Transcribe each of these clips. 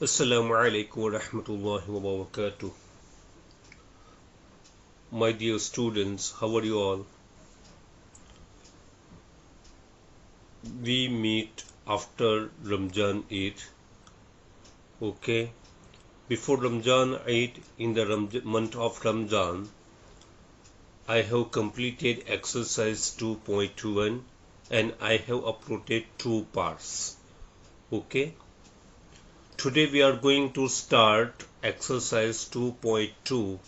Assalamu alaikum wa rahmatullahi wa barakatuh. My dear students, how are you all? We meet after Ramzan Eid. Okay. Before Ramzan Eid, in the month of Ramzan, I have completed exercise 2.1 and I have uploaded 2 parts. Okay. Today we are going to start exercise 2.2.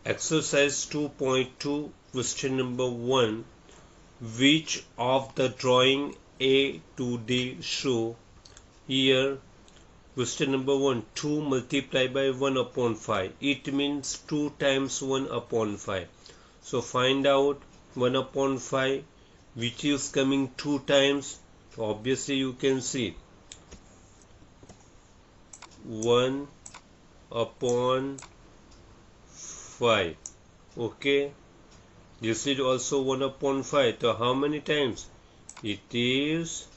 Exercise 2.2, question number 1. Which of the drawing A to D show? Here, question number 1, 2 multiplied by 1 upon 5. It means 2 times 1 upon 5. So find out 1 upon 5, which is coming 2 times. So obviously you can see 1 upon 5. Okay. This is also 1 upon 5. So how many times? It is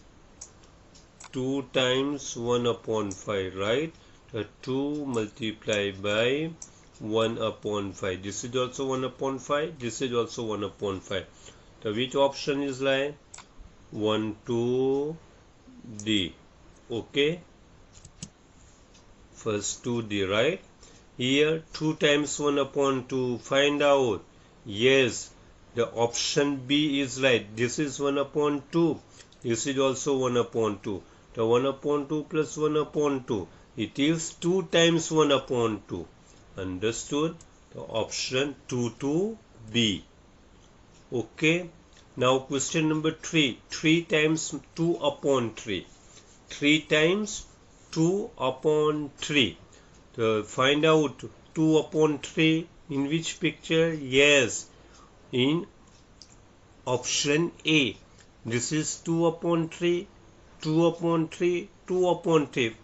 2 times 1 upon 5, right? So 2 multiplied by 1 upon 5. This is also 1 upon 5. This is also 1 upon 5. So which option is like 1, 2, D. Okay. First 2D, right? Here 2 times 1 upon 2. Find out. Yes. The option B is right. This is 1 upon 2. This is also 1 upon 2. The 1 upon 2 plus 1 upon 2. It is 2 times 1 upon 2. Understood? The option 2 to B. Okay. Now question number 3. 3 times 2 upon 3. 3 times 2 upon 3. So find out 2 upon 3 in which picture? Yes. In option A. This is 2 upon 3, 2 upon 3, 2 upon 3.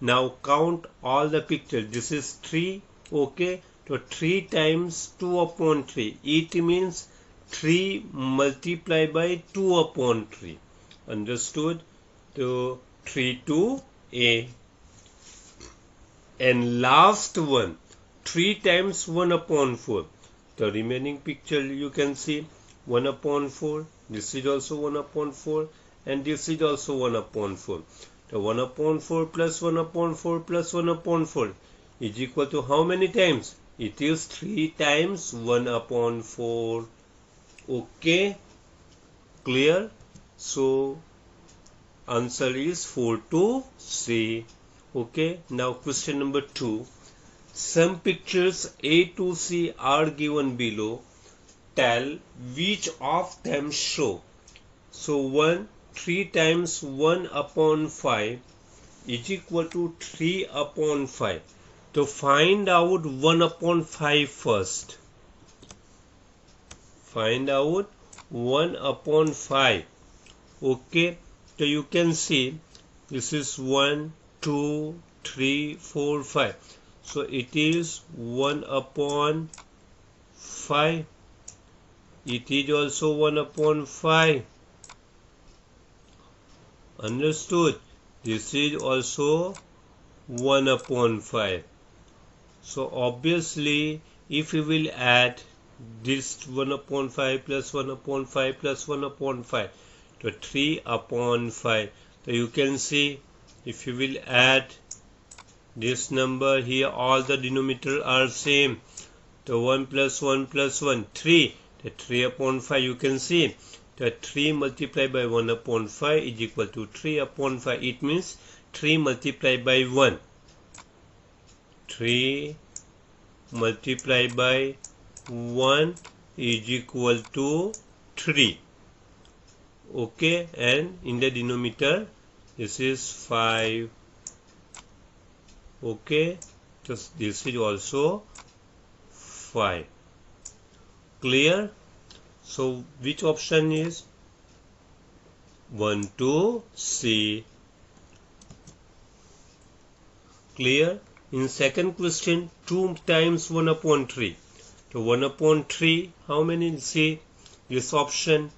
Now count all the pictures. This is 3. Okay. So 3 times 2 upon 3. It means 3 multiplied by 2 upon 3. Understood? So 3 to A. And last one. 3 times 1 upon 4. The remaining picture you can see 1 upon 4. This is also 1 upon 4. And this is also 1 upon 4. The 1 upon 4 plus 1 upon 4 plus 1 upon 4 is equal to how many times? It is 3 times 1 upon 4. Okay. Clear? So answer is 4 to C. Okay. Now question number 2. Some pictures A to C are given below. Tell which of them show. So 3 times 1 upon 5 is equal to 3 upon 5. To find out 1 upon 5 first. Find out 1 upon 5. Okay. So you can see this is 1, 2, 3, 4, 5. So it is 1 upon 5. It is also 1 upon 5. Understood? This is also 1 upon 5. So obviously, if we will add this 1 upon 5 plus 1 upon 5 plus 1 upon 5 to 3 upon 5. So you can see if you will add this number here, all the denominators are same. The 1 plus 1 plus 1, 3. The 3 upon 5 you can see. The 3 multiplied by 1 upon 5 is equal to 3 upon 5. It means 3 multiplied by 1. 3 multiplied by 1 is equal to 3. Okay. And in the denominator, this is 5. Okay, just this is also 5. Clear? So which option is 1 to C? Clear? In second question, 2 times 1 upon 3. So 1 upon 3, how many? See this option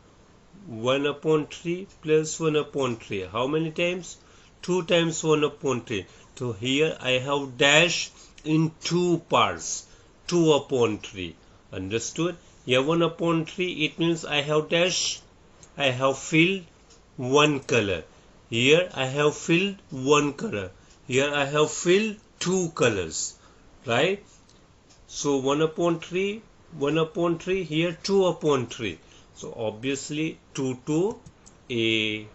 1 upon 3 plus 1 upon 3. How many times? 2 times 1 upon 3. So here I have dash in two parts. 2 upon 3. Understood? Here 1 upon 3, it means I have dash. I have filled one color. Here I have filled one color. Here I have filled two colors. Right? So 1 upon 3, 1 upon 3, here 2 upon 3. So obviously 2 to A,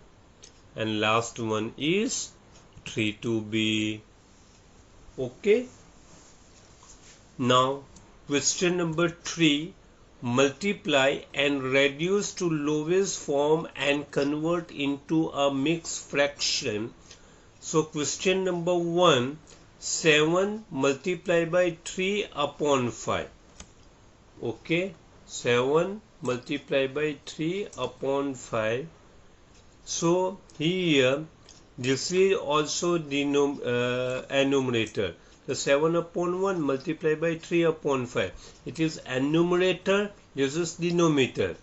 and last one is 3 to B. Okay. Now question number 3, multiply and reduce to lowest form and convert into a mixed fraction. So question number 1, 7 multiplied by 3 upon 5. Okay, 7 multiplied by 3 upon 5. So here this is also enumerator. The 7 upon 1 multiplied by 3 upon 5. It is enumerator, this is denominator.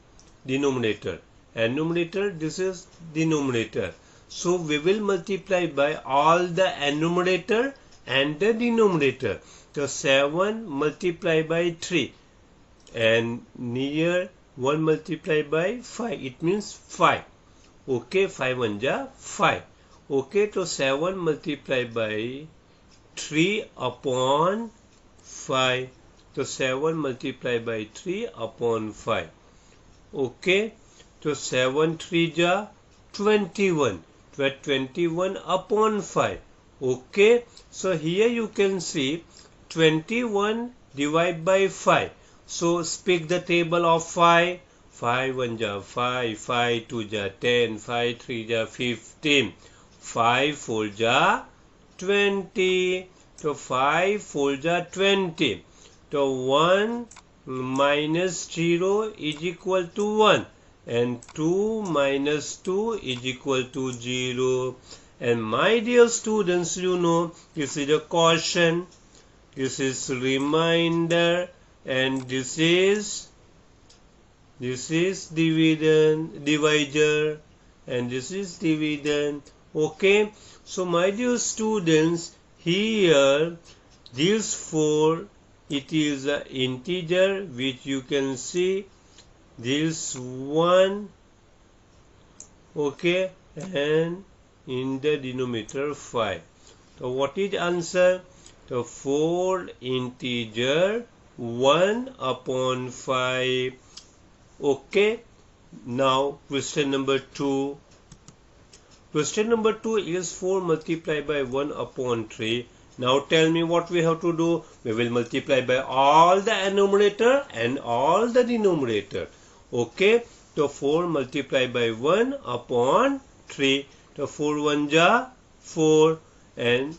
Enumerator, this is denominator. So we will multiply by all the enumerator and the denominator. So 7 multiplied by 3 and near 1 multiplied by 5, it means 5. Okay, 5 1 ja 5. Okay, so 7 multiplied by 3 upon 5. So 7 multiplied by 3 upon 5. Okay, so 7 3 ja 21. 21 upon 5. Okay, so here you can see 21 divided by 5. So speak the table of 5. 5 1 ja 5, 5 2 ja 10, 5 3 ja 15, 5 4 ja 20. So 5 4 ja 20. So 1 minus 0 is equal to 1. And 2 minus 2 is equal to 0. And my dear students, you know, this is a quotient, this is remainder, and this is divisor, and this is dividend. Okay, so my dear students, here this 4, it is an integer which you can see this 1. Okay, and in the denominator 5. So what is answer? The 4 integer 1 upon 5. Okay, now question number 2. Question number 2 is 4 multiplied by 1 upon 3. Now tell me what we have to do. We will multiply by all the enumerator and all the denominator. Okay, so 4 multiplied by 1 upon 3. So 4 1 ja 4 and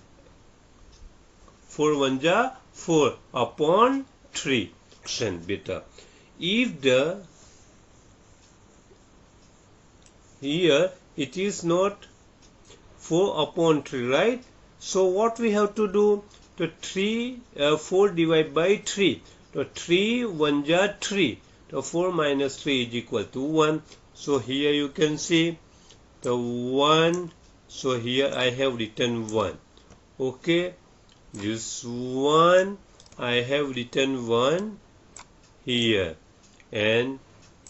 4 1 ja 4 upon 3. Beta. If the here it is not 4 upon 3, right? So what we have to do? The 4 divided by 3. So 3 1 ja 3. So 4 minus 3 is equal to 1. So here you can see the 1. So here I have written 1. Okay, this 1 I have written 1 here, and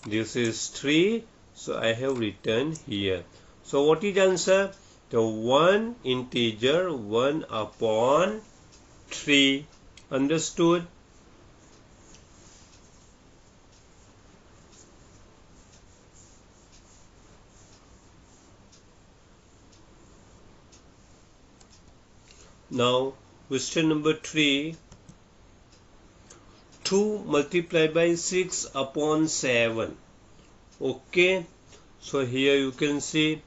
this is 3. So I have written here. So what is answer? The 1 integer 1 upon 3. Understood? Now question number 3. 2 multiplied by 6 upon 7. Okay, so here you can see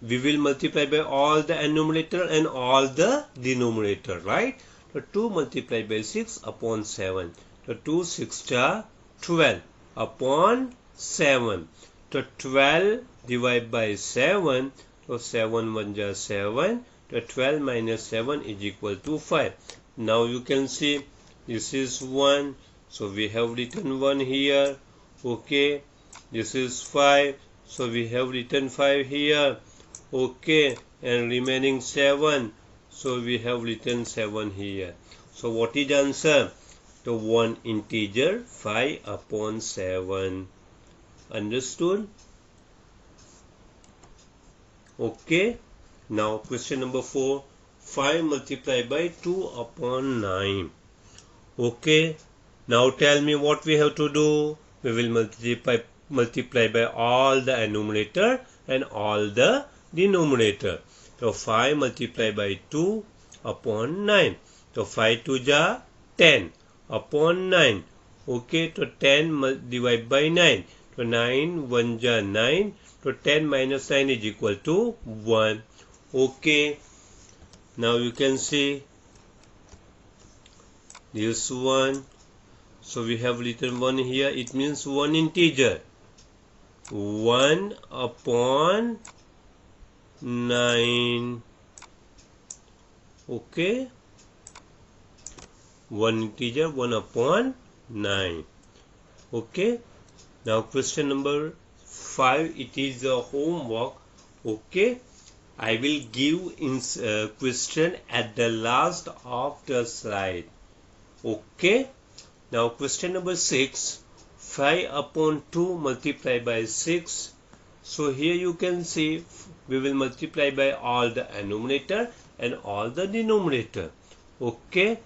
we will multiply by all the enumerator and all the denominator, right? So 2 multiplied by 6 upon 7. So 2 6 ja 12 upon 7. So 12 divided by 7. So 7 1 ja 7. So 12 minus 7 is equal to 5. Now you can see this is 1. So we have written 1 here. Okay. This is 5. So we have written 5 here. Okay. And remaining 7. So we have written 7 here. So what is the answer? The one integer 5 upon 7. Understood? Okay. Now question number 4. 5 multiplied by 2 upon 9. Okay. Now tell me what we have to do. We will multiply by all the numerator and all the denominator. So 5 multiplied by 2 upon 9. So 5 2 ja 10 upon 9. Okay. So 10 divided by 9. So 9 1 ja 9. So 10 minus 9 is equal to 1. Okay. Now you can see this one. So we have written 1 here. It means one integer. 1 upon 9. Okay. One integer 1 upon 9. Okay. Now question number 5. It is a homework. Okay. I will give in question at the last of the slide. Okay. Now question number 6. 5 upon 2 multiplied by 6. So here you can see we will multiply by all the numerator and all the denominator. Okay.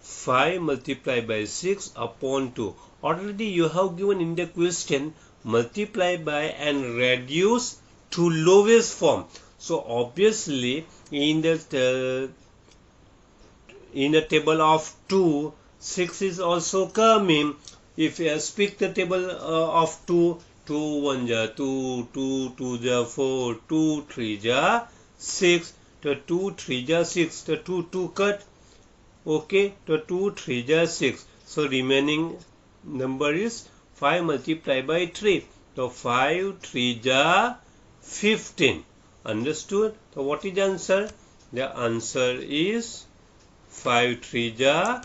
5 multiplied by 6 upon 2. Already you have given in the question multiply by and reduce to lowest form. So obviously in the table of 2, 6 is also coming. If you speak the table of 2, 2 1 ja 2, 2 2 ja 4, 2 3 ja 6, the 2 3 ja 6, the 2 2 cut. Okay, the 2 3 ja 6. So remaining number is 5 multiplied by 3. So 5 3 ja 15. Understood? So what is the answer? The answer is 5 3 ja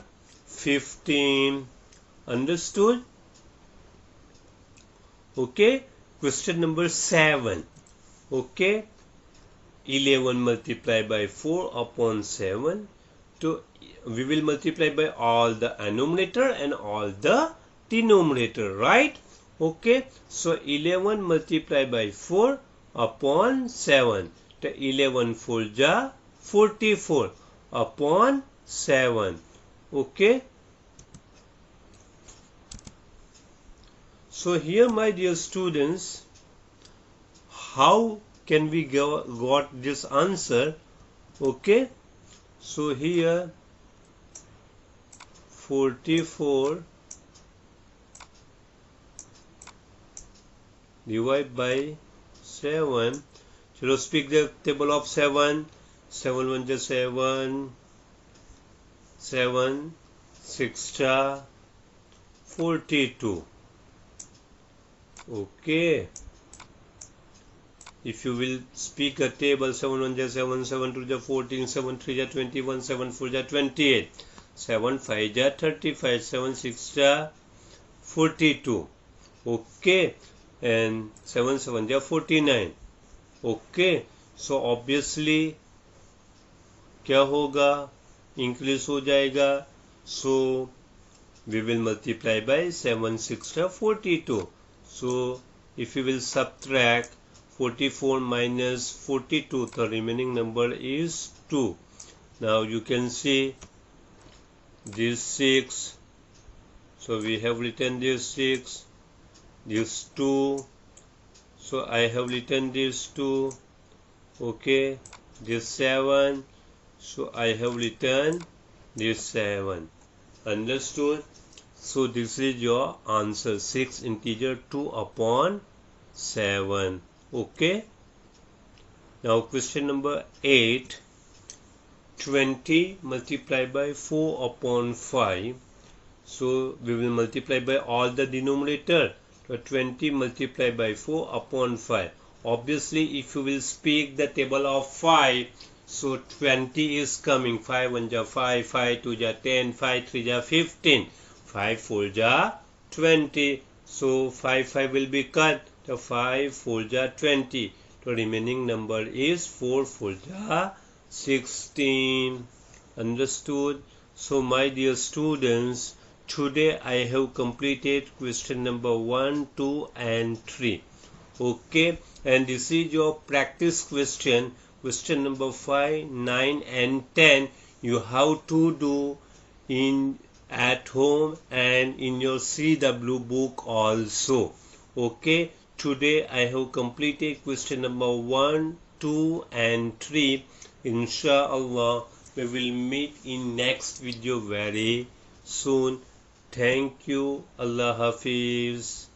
15. Understood? Okay. Question number 7. Okay. 11 multiplied by 4 upon 7. So we will multiply by all the numerator and all the denominator, right? Okay. So 11 multiplied by 4 upon 7. The 11 4 ja 44 upon 7. Okay. So here, my dear students, how can we got this answer? Okay. So here 44 divided by 7. So speak the table of 7. 7 1 ja 7. 7 6 ja 42. Okay. If you will speak a table, 7 1 ja 7, 7 2 ja 14, 7 3 ja 21, 7 4 ja 28, 7 5 ja 35, 7 6 ja 42. Okay. And 7 7 ja 49. Okay. So obviously क्या होगा? Increase हो जाएगा. So we will multiply by 7 6 ja 42. So if you will subtract 44 minus 42, the remaining number is 2. Now you can see this 6. So we have written this 6, this 2. So I have written this 2. Okay, this 7. So I have written this 7. Understood? So this is your answer, 6 integer 2 upon 7. Okay. Now question number 8. 20 multiplied by 4 upon 5. So we will multiply by all the denominator. So 20 multiplied by 4 upon 5. Obviously if you will speak the table of 5, so 20 is coming. 5 1 ja 5, 5 2 ja 10, 5 3 ja 15. 5 4 ja 20. So 5 will be cut. The 5 4 ja 20. The remaining number is 4 4 ja 16. Understood? So my dear students, today I have completed question number 1, 2 and 3. Okay, and this is your practice question. Question number 5, 9 and 10 you have to do in at home and in your CW book also. Okay, today I have completed question number 1, 2 and 3. Inshallah, we will meet in next video very soon. Thank you. Allah Hafiz.